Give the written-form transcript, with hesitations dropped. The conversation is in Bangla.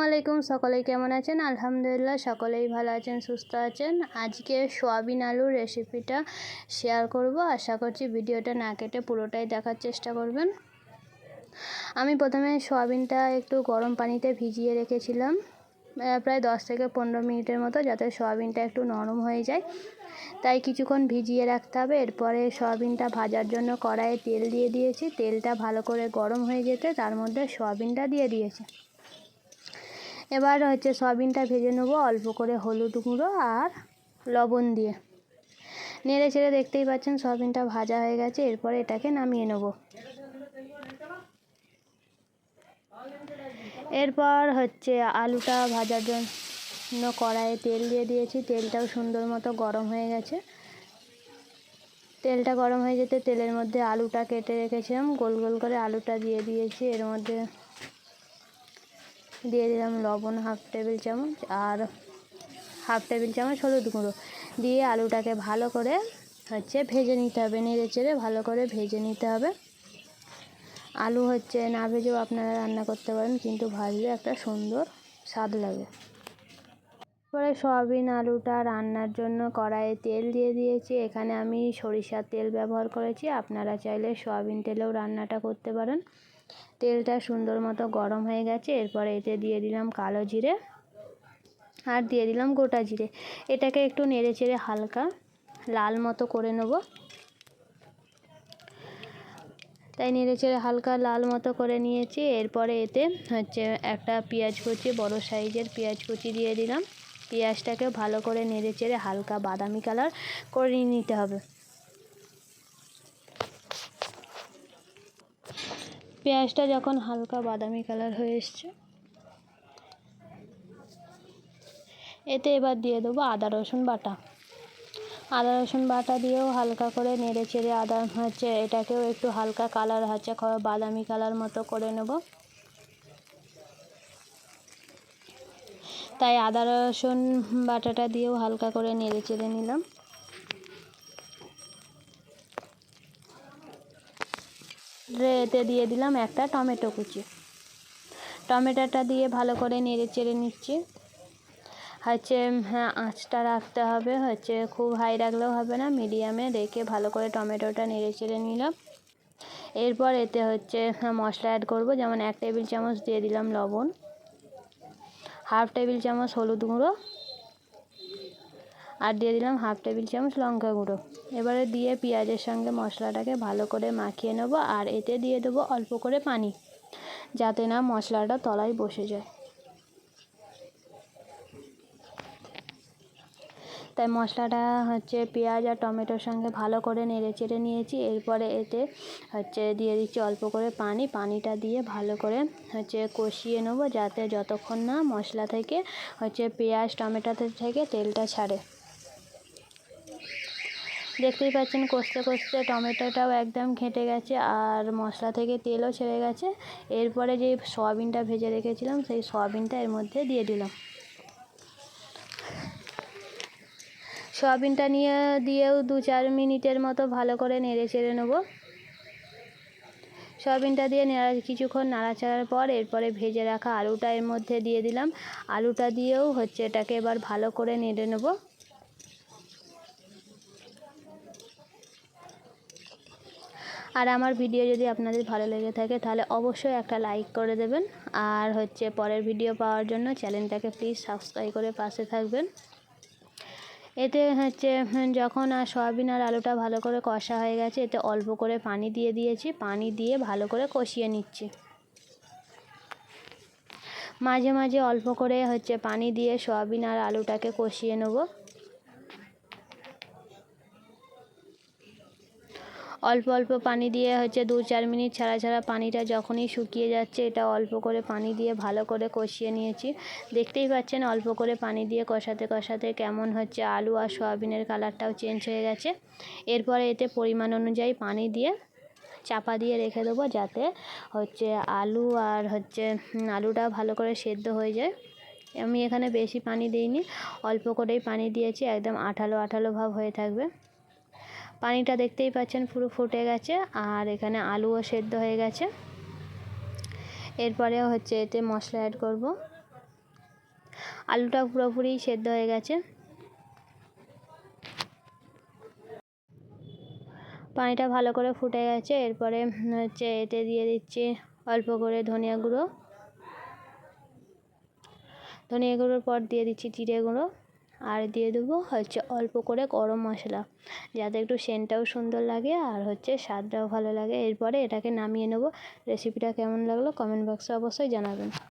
আলাইকুম, সকলেই কেমন আছেন? আলহামদুলিল্লাহ সকলেই ভালো আছেন, সুস্থ আছেন। আজকে সোয়াবিন আলুর রেসিপিটা শেয়ার করব। আশা করছি ভিডিওটা না কেটে পুরোটাই দেখার চেষ্টা করবেন। আমি প্রথমে সোয়াবিনটা একটু গরম পানিতে ভিজিয়ে রেখেছিলাম প্রায় 10 থেকে 15 মিনিটের মতো, যাতে সোয়াবিনটা একটু নরম হয়ে যায়। তাই কিছুক্ষণ ভিজিয়ে রাখতে হবে। এরপরে সোয়াবিনটা ভাজার জন্য কড়াইয়ে তেল দিয়ে দিয়েছি। তেলটা ভালো করে গরম হয়ে যেতে তার মধ্যে সোয়াবিনটা দিয়ে দিয়েছি। এবার সয়াবিনটা ভেজে নেব অল্প করে হলুদ গুঁড়ো আর লবণ দিয়ে। নেড়ে চেড়ে দেখতেই পাচ্ছেন সয়াবিনটা ভাজা হয়ে গেছে। এরপরে এটাকে নামিয়ে নেব। এরপর আলুটা ভাজার জন্য কড়াইয়ে তেল দিয়ে দিয়েছি। তেলটাও সুন্দর মতো গরম হয়ে গেছে। তেলটা গরম হয়ে যেতে তেলের মধ্যে আলুটা কেটে রেখেছিলাম গোল গোল করে, আলুটা দিয়ে দিয়েছি। এর মধ্যে দিয়ে দিলাম লবণ হাফ টেবিল চামচ আর হাফ টেবিল চামচ হলুদ গুঁড়ো দিয়ে আলুটাকে ভালো করে ভেজে নিতে হবে। নেড়ে চেড়ে ভালো করে ভেজে নিতে হবে। আলু না ভেজেও আপনারা রান্না করতে পারেন, কিন্তু ভাজলে একটা সুন্দর স্বাদ লাগে। পরে সয়াবিন আলুটা রান্নার জন্য কড়াইয়ে তেল দিয়ে দিয়েছি। এখানে আমি সরিষার তেল ব্যবহার করেছি, আপনারা চাইলে সয়াবিন তেলেও রান্নাটা করতে পারেন। তেলটা সুন্দর মতো গরম হয়ে গেছে। এরপরে এতে দিয়ে দিলাম কালো জিরে আর দিয়ে দিলাম গোটা জিরে। এটাকে একটু নেড়ে চেড়ে হালকা লাল মতো করে নেব। তাই নেড়ে চেড়ে হালকা লাল মতো করে নিয়েছি। এরপরে এতে একটা পেঁয়াজ কুচি, বড় সাইজের পেঁয়াজ কুচি দিয়ে দিলাম। পেঁয়াজটাকে ভালো করে নেড়ে চেড়ে হালকা বাদামি কালার করে নিতে হবে। পেঁয়াজটা যখন হালকা বাদামি কালার হয়ে এসছে, এতে এবার দিয়ে দেবো আদা রসুন বাটা। আদা রসুন বাটা দিয়েও হালকা করে নেড়ে চেড়ে এটাকেও একটু হালকা কালার বাদামি কালার মতো করে নেব। তাই আদা রসুন বাটাটা দিয়েও হালকা করে নেড়ে চেড়ে নিলাম। এতে দিয়ে দিলাম একটা টমেটো কুচি। টমেটোটা দিয়ে ভালো করে নেড়ে চেড়ে নিচ্ছি। আঁচটা রাখতে হবে, খুব হাই রাখলেও হবে না, মিডিয়ামে রেখে ভালো করে টমেটোটা নেড়ে চেড়ে নিলাম। এরপর এতে মশলা অ্যাড করব। যেমন 1 টেবিল চামচ দিয়ে দিলাম লবণ, হাফ টেবিল চামচ হলুদ গুঁড়ো আর দিয়ে দিলাম হাফ টেবিল চামচ লঙ্কা গুঁড়ো। এবারে দিয়ে পেঁয়াজের সঙ্গে মশলাটাকে ভালো করে মাখিয়ে নেব। আর এতে দিয়ে দেবো অল্প করে পানি, যাতে না মশলাটা তলায় বসে যায়। তাই মশলাটা পেঁয়াজ আর টমেটোর সঙ্গে ভালো করে নেড়ে চেড়ে নিয়েছি। এরপরে এতে দিয়ে দিচ্ছি অল্প করে পানি। পানিটা দিয়ে ভালো করে কষিয়ে নেব, যাতে যতক্ষণ না মশলা থেকে পেঁয়াজ টমেটো থেকে তেলটা ছাড়ে। দেখতেই পাচ্ছেন কষতে কষতে টমেটোটাও একদম ঘেঁটে গেছে আর মশলা থেকে তেলও ছেড়ে গেছে। এরপরে যে সয়াবিনটা ভেজে রেখেছিলাম সেই সয়াবিনটা এর মধ্যে দিয়ে দিলাম। সয়াবিনটা দিয়েও 2-4 মিনিটের মতো ভালো করে নেড়ে চেড়ে নেব। সয়াবিনটা দিয়ে কিছুক্ষণ নাড়াচাড়ার পর এরপরে ভেজে রাখা আলুটা এর মধ্যে দিয়ে দিলাম। আলুটা দিয়েও এটাকে এবার ভালো করে নেড়ে নেব। আর আমার ভিডিও যদি আপনাদের ভালো লেগে থাকে তাহলে অবশ্যই একটা লাইক করে দেবেন। আর পরের ভিডিও পাওয়ার জন্য চ্যানেলটাকে প্লিজ সাবস্ক্রাইব করে পাশে থাকবেন। এতে যখন সয়াবিন আর আলুটা ভালো করে কষা হয়ে গেছে, এতে অল্প করে পানি দিয়ে দিয়েছি। পানি দিয়ে ভালো করে কষিয়ে নিচ্ছি। মাঝে মাঝে অল্প করে পানি দিয়ে সয়াবিন আর আলুটাকে কষিয়ে নেব। অল্প অল্প পানি দিয়ে 2-4 মিনিট ছাড়া ছাড়া পানিটা যখনই শুকিয়ে যাচ্ছে, এটা অল্প করে পানি দিয়ে ভালো করে কষিয়ে নিয়েছি। দেখতেই পাচ্ছেন অল্প করে পানি দিয়ে কষাতে কষাতে কেমন আলু আর সয়াবিনের কালারটাও চেঞ্জ হয়ে গেছে। এরপরে এতে পরিমাণ অনুযায়ী পানি দিয়ে চাপা দিয়ে রেখে দেবো, যাতে আলু আর আলুটা ভালো করে সেদ্ধ হয়ে যায়। আমি এখানে বেশি পানি দিইনি, অল্প করেই পানি দিয়েছি, একদম আঠালো আঠালো ভাব হয়ে থাকবে। পানিটা দেখতেই পাচ্ছেন পুরো ফুটে গেছে আর এখানে আলুও সেদ্ধ হয়ে গেছে। এরপরে এতে মশলা অ্যাড করব। আলুটা পুরোপুরি সেদ্ধ হয়ে গেছে। পানিটা ভালো করে ফুটে গেছে। এরপরে হচ্ছে এতে দিয়ে দিচ্ছি অল্প করে ধনিয়া গুঁড়োর পর দিয়ে দিচ্ছি জিরে গুঁড়ো, আর দিয়ে দেবো হচ্ছে অল্প করে গরম মশলা, যাতে একটু সেন্টটাও সুন্দর লাগে আর হচ্ছে স্বাদটাও ভালো লাগে। এরপরে এটাকে নামিয়ে নেবো। রেসিপিটা কেমন লাগলো কমেন্ট বক্সে অবশ্যই জানাবেন।